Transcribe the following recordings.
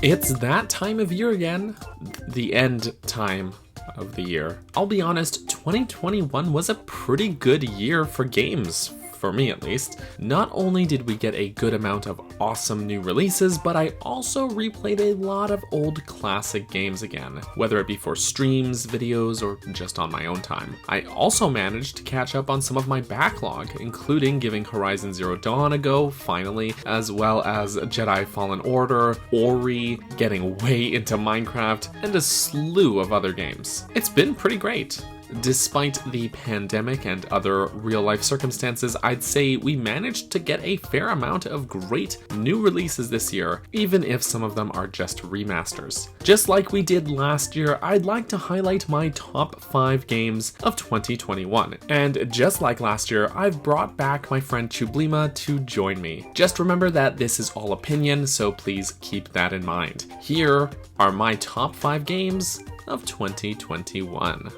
It's that time of year again, the end time of the year. I'll be honest, 2021 was a pretty good year for games. For me at least. Not only did we get a good amount of awesome new releases, but I also replayed a lot of old classic games again, whether it be for streams, videos, or just on my own time. I also managed to catch up on some of my backlog, including giving Horizon Zero Dawn a go, finally, as well as Jedi Fallen Order, Ori, getting way into Minecraft, and a slew of other games. It's been pretty great. Despite the pandemic and other real-life circumstances, I'd say we managed to get a fair amount of great new releases this year, even if some of them are just remasters. Just like we did last year, I'd like to highlight my top 5 games of 2021. And just like last year, I've brought back my friend Chewbleema to join me. Just remember that this is all opinion, so please keep that in mind. Here are my top 5 games of 2021.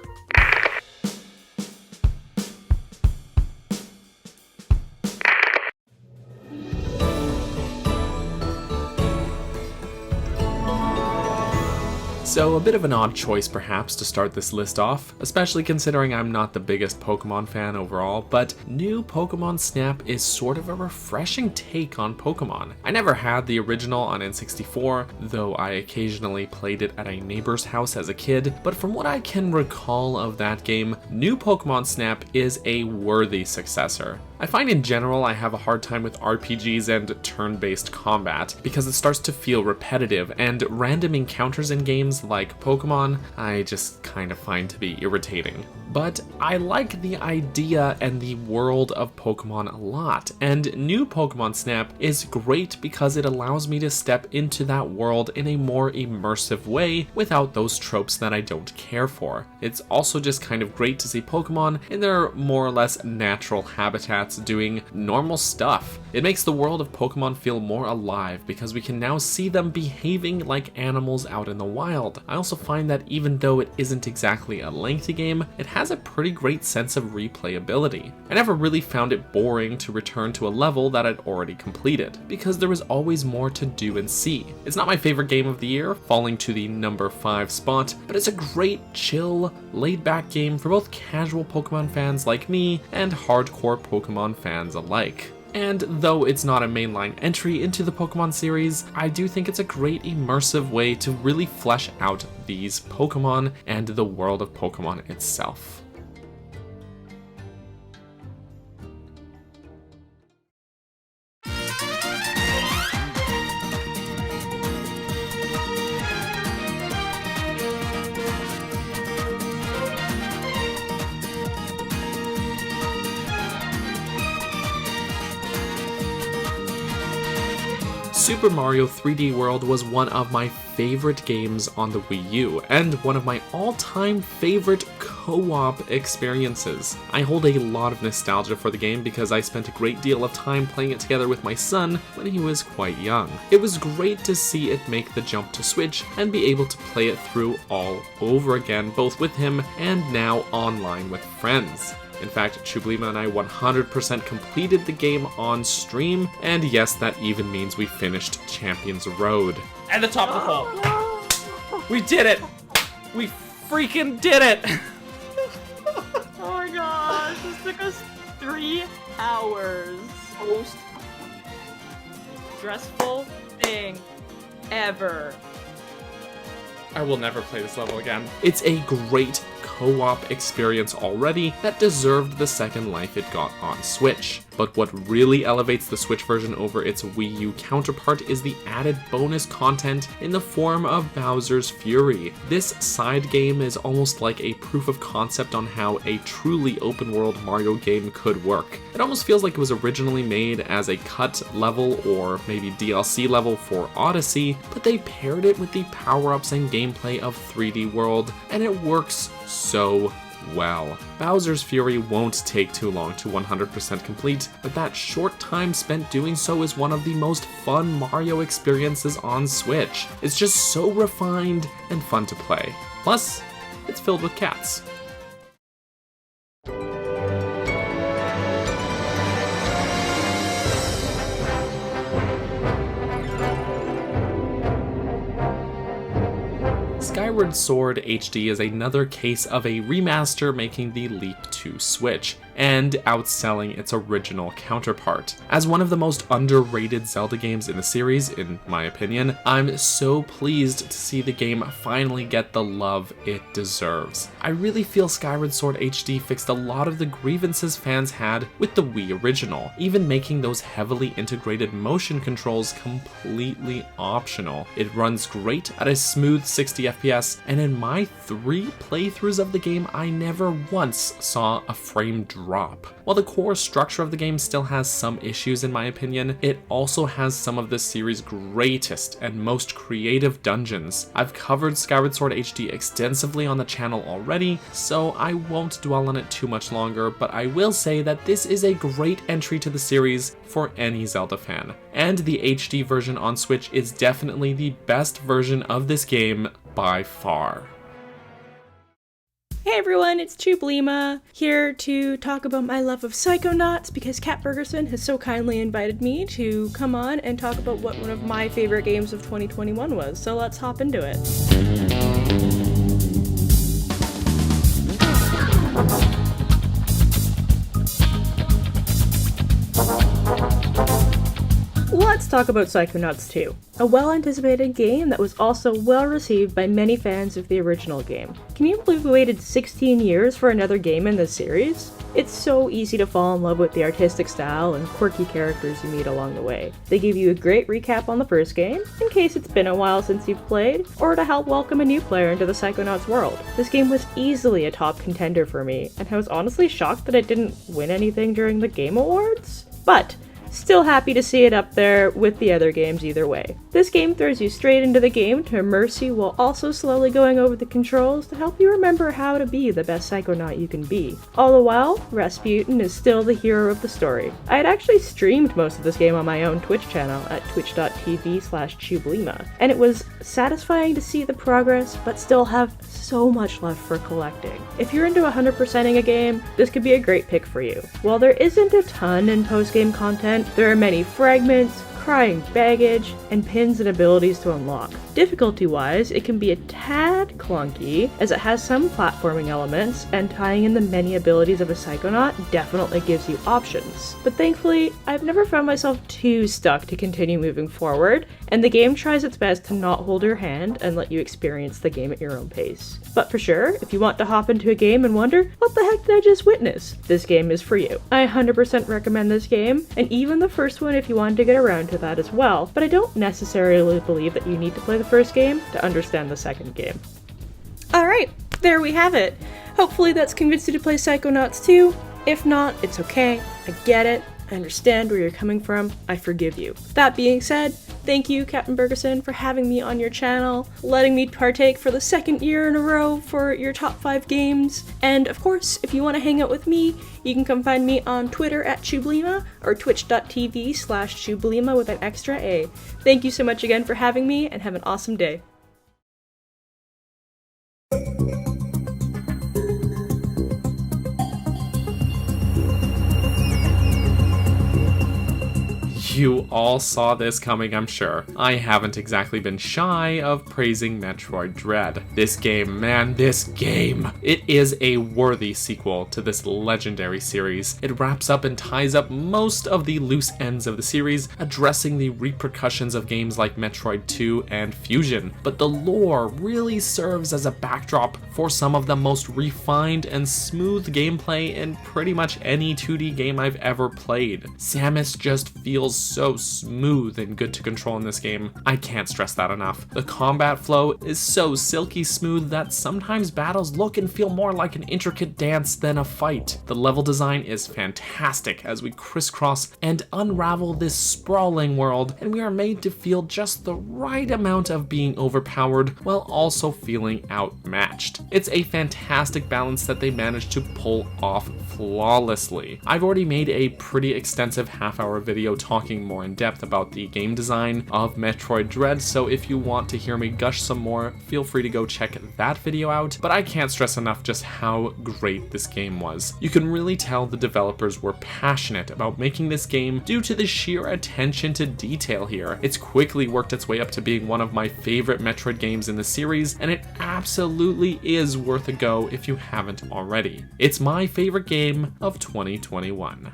So a bit of an odd choice perhaps to start this list off, especially considering I'm not the biggest Pokemon fan overall, but new Pokemon Snap is sort of a refreshing take on Pokemon. I never had the original on N64, though I occasionally played it at a neighbor's house as a kid, but from what I can recall of that game, new Pokemon Snap is a worthy successor. I find in general I have a hard time with RPGs and turn-based combat because it starts to feel repetitive, and random encounters in games like Pokemon I just kind of find to be irritating. But I like the idea and the world of Pokemon a lot, and new Pokemon Snap is great because it allows me to step into that world in a more immersive way without those tropes that I don't care for. It's also just kind of great to see Pokemon in their more or less natural habitats doing normal stuff. It makes the world of Pokemon feel more alive because we can now see them behaving like animals out in the wild. I also find that even though it isn't exactly a lengthy game, it has a pretty great sense of replayability. I never really found it boring to return to a level that I'd already completed, because there was always more to do and see. It's not my favorite game of the year, falling to the number 5 spot, but it's a great, chill, laid-back game for both casual Pokemon fans like me and hardcore Pokemon fans alike. And though it's not a mainline entry into the Pokemon series, I do think it's a great immersive way to really flesh out these Pokemon and the world of Pokemon itself. Super Mario 3D World was one of my favorite games on the Wii U, and one of my all-time favorite co-op experiences. I hold a lot of nostalgia for the game because I spent a great deal of time playing it together with my son when he was quite young. It was great to see it make the jump to Switch and be able to play it through all over again, both with him and now online with friends. In fact, Chewbleema and I 100% completed the game on stream, and yes, that even means we finished Champions Road. At the top of the fall. We did it! We freaking did it! Oh my gosh, this took us 3 hours. Most stressful thing ever. I will never play this level again. It's a great co-op experience already that deserved the second life it got on Switch. But what really elevates the Switch version over its Wii U counterpart is the added bonus content in the form of Bowser's Fury. This side game is almost like a proof of concept on how a truly open-world Mario game could work. It almost feels like it was originally made as a cut level or maybe DLC level for Odyssey, but they paired it with the power-ups and gameplay of 3D World, and it works so well. Bowser's Fury won't take too long to 100% complete, but that short time spent doing so is one of the most fun Mario experiences on Switch. It's just so refined and fun to play. Plus, it's filled with cats. Skyward Sword HD is another case of a remaster making the leap to Switch, and outselling its original counterpart. As one of the most underrated Zelda games in the series, in my opinion, I'm so pleased to see the game finally get the love it deserves. I really feel Skyward Sword HD fixed a lot of the grievances fans had with the Wii original, even making those heavily integrated motion controls completely optional. It runs great at a smooth 60 FPS, and in my 3 playthroughs of the game, I never once saw a frame drop. While the core structure of the game still has some issues in my opinion, it also has some of the series' greatest and most creative dungeons. I've covered Skyward Sword HD extensively on the channel already, so I won't dwell on it too much longer, but I will say that this is a great entry to the series for any Zelda fan. And the HD version on Switch is definitely the best version of this game by far. Hey everyone, it's Chewbleema, here to talk about my love of Psychonauts because Kat Bergerson has so kindly invited me to come on and talk about what one of my favorite games of 2021 was, so let's hop into it. Let's talk about Psychonauts 2, a well-anticipated game that was also well-received by many fans of the original game. Can you believe we waited 16 years for another game in this series? It's so easy to fall in love with the artistic style and quirky characters you meet along the way. They give you a great recap on the first game, in case it's been a while since you've played, or to help welcome a new player into the Psychonauts world. This game was easily a top contender for me, and I was honestly shocked that it didn't win anything during the Game Awards. But still happy to see it up there with the other games either way. This game throws you straight into the game to immerse you while also slowly going over the controls to help you remember how to be the best Psychonaut you can be. All the while, Rasputin is still the hero of the story. I had actually streamed most of this game on my own Twitch channel at twitch.tv/Chewbleema, and it was satisfying to see the progress but still have so much left for collecting. If you're into 100%ing a game, this could be a great pick for you. While there isn't a ton in post-game content, there are many fragments, crying baggage, and pins and abilities to unlock. Difficulty-wise, it can be a tad clunky, as it has some platforming elements, and tying in the many abilities of a Psychonaut definitely gives you options. But thankfully, I've never found myself too stuck to continue moving forward, and the game tries its best to not hold your hand and let you experience the game at your own pace. But for sure, if you want to hop into a game and wonder, what the heck did I just witness? This game is for you. I 100% recommend this game, and even the first one if you wanted to get around to that as well, but I don't necessarily believe that you need to play the first game to understand the second game. Alright, there we have it. Hopefully that's convinced you to play Psychonauts 2. If not, it's okay. I get it. I understand where you're coming from. I forgive you. That being said, thank you, Captain Bergerson, for having me on your channel, letting me partake for the second year in a row for your top 5 games. And of course, if you want to hang out with me, you can come find me on Twitter at Chewbleema or twitch.tv/Chewbleema with an extra A. Thank you so much again for having me, and have an awesome day. You all saw this coming, I'm sure. I haven't exactly been shy of praising Metroid Dread. This game, man, this game! It is a worthy sequel to this legendary series. It wraps up and ties up most of the loose ends of the series, addressing the repercussions of games like Metroid 2 and Fusion. But the lore really serves as a backdrop for some of the most refined and smooth gameplay in pretty much any 2D game I've ever played. Samus just feels so smooth and good to control in this game. I can't stress that enough. The combat flow is so silky smooth that sometimes battles look and feel more like an intricate dance than a fight. The level design is fantastic as we crisscross and unravel this sprawling world, and we are made to feel just the right amount of being overpowered while also feeling outmatched. It's a fantastic balance that they managed to pull off flawlessly. I've already made a pretty extensive half-hour video talking talking more in depth about the game design of Metroid Dread, so if you want to hear me gush some more, feel free to go check that video out. But I can't stress enough just how great this game was. You can really tell the developers were passionate about making this game due to the sheer attention to detail here. It's quickly worked its way up to being one of my favorite Metroid games in the series, and it absolutely is worth a go if you haven't already. It's my favorite game of 2021.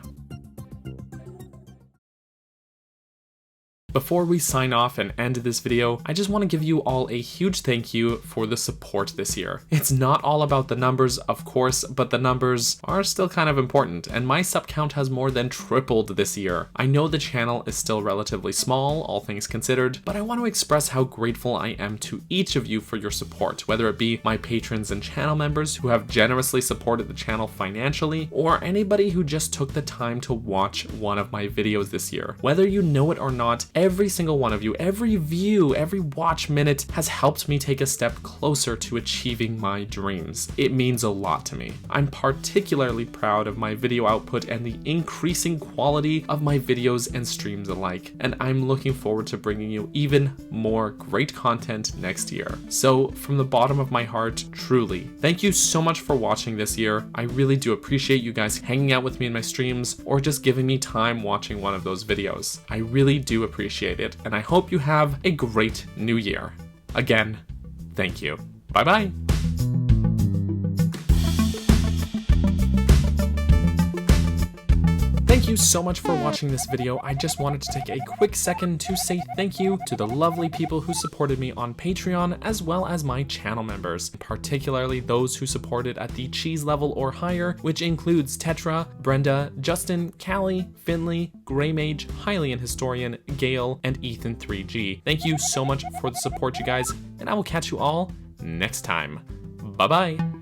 Before we sign off and end this video, I just want to give you all a huge thank you for the support this year. It's not all about the numbers, of course, but the numbers are still kind of important, and my sub count has more than tripled this year. I know the channel is still relatively small, all things considered, but I want to express how grateful I am to each of you for your support, whether it be my patrons and channel members who have generously supported the channel financially, or anybody who just took the time to watch one of my videos this year. Whether you know it or not, every single one of you, every view, every watch minute has helped me take a step closer to achieving my dreams. It means a lot to me. I'm particularly proud of my video output and the increasing quality of my videos and streams alike, and I'm looking forward to bringing you even more great content next year. So from the bottom of my heart, truly, thank you so much for watching this year. I really do appreciate you guys hanging out with me in my streams or just giving me time watching one of those videos. I really do appreciate it, and I hope you have a great new year. Again, thank you. Bye-bye. Thank you so much for watching this video. I just wanted to take a quick second to say thank you to the lovely people who supported me on Patreon, as well as my channel members, particularly those who supported at the cheese level or higher, which includes Tetra, Brenda, Justin, Callie, Finley, Greymage, Hylian Historian, Gale, and Ethan3G. Thank you so much for the support, you guys, and I will catch you all next time. Bye-bye.